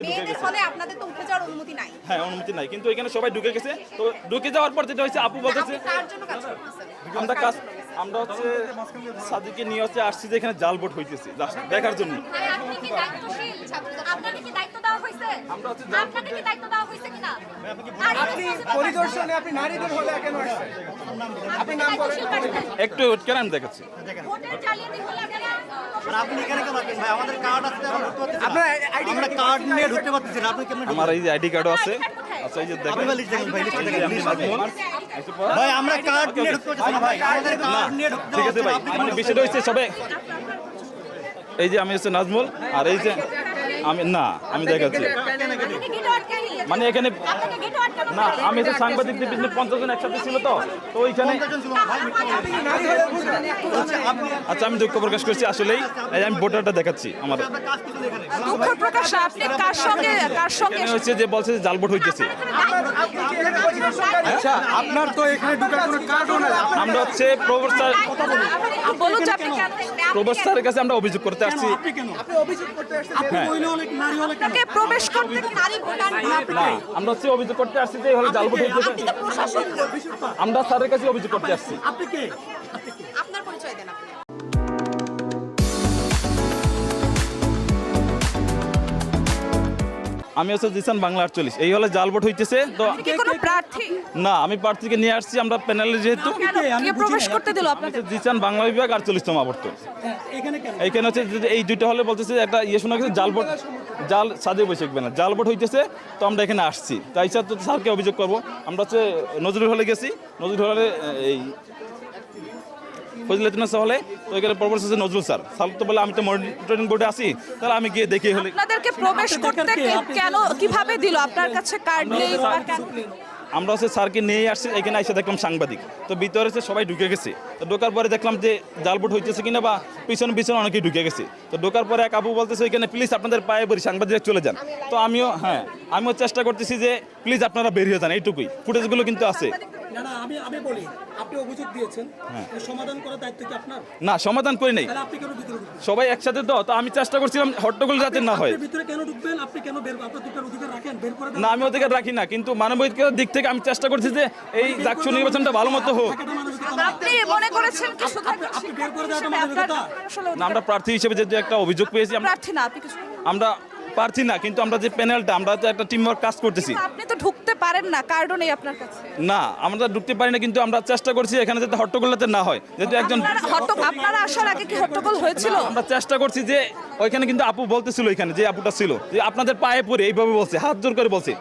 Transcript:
মেয়েদের হলে আপনাদের তো উঠে যাওয়ার অনুমতি নাই। হ্যাঁ, অনুমতি নাই, কিন্তু এখানে সবাই ঢুকে গেছে। তো ঢুকে যাওয়ার পর যেটা হয়েছে, আপু বলতেছে কার জন্য কাজ করতেছেন? আমরা হচ্ছে সাদিকে নিয়ে হচ্ছে আসছি যে এখানে জাল ভোট হইতেছে দেখার জন্য। আপনি কি দায়িত্বশীল ছাত্র? আপনাকে কি দায়িত্ব দেওয়া হয়েছে? আপনাকে কি দায়িত্ব দেওয়া হয়েছে কিনা? আপনি পরিদর্শনে আপনি নারীদের হলে কেন আসছেন? আপনি নাম বলেন। একটু কেন আমি দেখাচ্ছি। ভোটের জালিয়াতি হলে আপনারা আপনি এখানে কেন আসবেন ভাই? আমাদের কার্ড আছে, আমরা ঢুকতে পারতেছি না। আপনার আইডি আমরা কার্ড নিয়ে ঢুকতে পারতেছি না। আপনি কেমনে ঢুকবেন? আমার এই যে আইডি কার্ডও আছে। আচ্ছা, এই যে দেখেন, আপনি লিস্ট দেখেন ভাই, লিস্ট এই যে দেখেন, আমি লিস্ট নাজমুল। দেখেন। একটু পর- ভাই আমরা কার্ড নিয়ে ঢুকতে পারতেছি না ভাই। আমাদের না, কার্ড নিয়ে ঢুকতে ঠিক আছে ভাই, আপনি মানে বিষয়টা হচ্ছে সবে এই যে আমি হচ্ছে নাজমুল, আর এই যে আমি দেখাচ্ছি। আপনাকে গেটে আটকাই দিয়েছে। মানে এখানে আপনাকে গেটে আটকাই না, আমি হচ্ছে সাংবাদিকদের পিছনে 50 জন একসাথে ছিল, তো ওইখানে। নারী হলে বুঝবেন। আচ্ছা, আমি দুঃখ প্রকাশ করছি, আসলেই এই আমি ভোটারটা দেখাচ্ছি আমার। কাজ কিছু এখানে। দুঃখ প্রকাশ আপনি কার সঙ্গে এখানে হচ্ছে যে বলছে যে জাল ভোট হইতেছে। আপনি কি এখানে পরিদর্শনকারী? আচ্ছা, আপনার তো এখানে ঢোকার কোনো কার্ডও নাই। আমরা হচ্ছে প্রভোস্ট বলুন যে আপনি কেন স্যারের কাছে আমরা অভিযোগ করতে আসছি। আপনি অভিযোগ করতে আসছেন। হ্যাঁ, আপনাকে প্রবেশ করতে কি নারী ভোটার না? না, আমরা হচ্ছে অভিযোগ করতে আসছি যে হলো জাল ভোট হইতেছে। আপনি তো প্রশাসন, আমরা স্যারের কাছে অভিযোগ করতে আসছি। আপনার পরিচয় দেন আপনি। আমি হচ্ছে জিসান বাংলা 48, এই হলে জাল ভোট হইতেছে। তো আপনি কি কোনো প্রার্থী? না, আমি প্রার্থীকে নিয়ে আসছি, আমরা প্যানেলে যেহেতু কে প্রবেশ করতে দিল আপনাদের? জিসান বাংলা বিভাগ 48তম আবর্তন। এইখানে হচ্ছে যে এই দুইটা হলে বলতেছে যে একটা শোনা গেছে জাল সাদে বৈশাখ না জাল ভোট হইতেছে। তো আমরা এখানে আসছি, তাই স্যার তো স্যারকে অভিযোগ করবো। আমরা হচ্ছে নজরুল হলে গেছি, নজরুল হলে এই ফজলাতুন হলে, তো এখানে প্রবেশ হচ্ছে নজরুল স্যার তো বলে আমি তো মনিটরিং বোর্ডে আছি, তাহলে আমি গিয়ে দেখি হলে। আপনাদেরকে প্রবেশ করতে কেন কিভাবে দিল? আপনার কাছে কার্ড নেই বা কেন? আমরা হচ্ছে স্যারকে নিয়ে আসছি, এখানে এসে দেখলাম সাংবাদিক, তো ভিতরে হচ্ছে সবাই ঢুকে গেছে। তো ঢোকার পরে দেখলাম যে জাল ভোট হইতেছে কিনা, বা পিছনে অনেকেই ঢুকে গেছে। তো ঢোকার পরে এক আপু বলতেছে এখানে প্লিজ আপনাদের পায়ে পড়ি, সাংবাদিক চলে যান। তো আমিও চেষ্টা করতেছি যে প্লিজ আপনারা বেরিয়ে যান, এইটুকুই। ফুটেজগুলো কিন্তু আছে। না আমি বলি, আপনি অভিযোগ দিয়েছেন, সমাধান করার দায়িত্ব কি আপনার? না, সমাধান করি নাই, তাহলে আপনি কেন ভিতরে ঢুকবেন? সবাই একসাথে। তো আমি চেষ্টা করছিলাম হট্টগোল যাতে না হয়। আপনি ভিতরে কেন ঢুকবেন? আপনি কেন বের, আপনার দুটার অধিকার রাখেন, বের করে দেন। না, আমি ওদিকে রাখি না, কিন্তু মানবাধিকারের দিক থেকে আমি চেষ্টা করছি যে এই জাকসু নির্বাচনটা ভালো মতো হোক। এটা মানবিকতা না। আপনি মনে করেছেন কি শুধু একজন আপনি বের করে দেওয়াটা শিক্ষার্থী হিসেবে মানবিকতা? আপনার আসলে না, আমরা প্রার্থী হিসেবে যেহেতু একটা অভিযোগ পেয়েছি, প্রার্থী না, আপনি কিছু আমরা প্রার্থী না, কিন্তু আমরা যে প্যানেলটা, আমরা তো একটা টিম ওয়ার্ক কাজ করতেছি। আপনি তো ঢুকতে পারেন না, কার্ডও নেই আপনার কাছে। না, আমরা ঢুকতে পারি না, কিন্তু আমরা চেষ্টা করছি এখানে যাতে হট্টগোল যাতে না হয়। যেহেতু একজন আপনারা আসার আগে কি হট্টগোল হয়েছিল? আমরা চেষ্টা করছি যে ওইখানে কিন্তু আপু বলতেছিল, এখানে যে আপুটা ছিল যে আপনাদের পায়ে পড়ে এইভাবে বলছে, হাত জোর করে বলছে।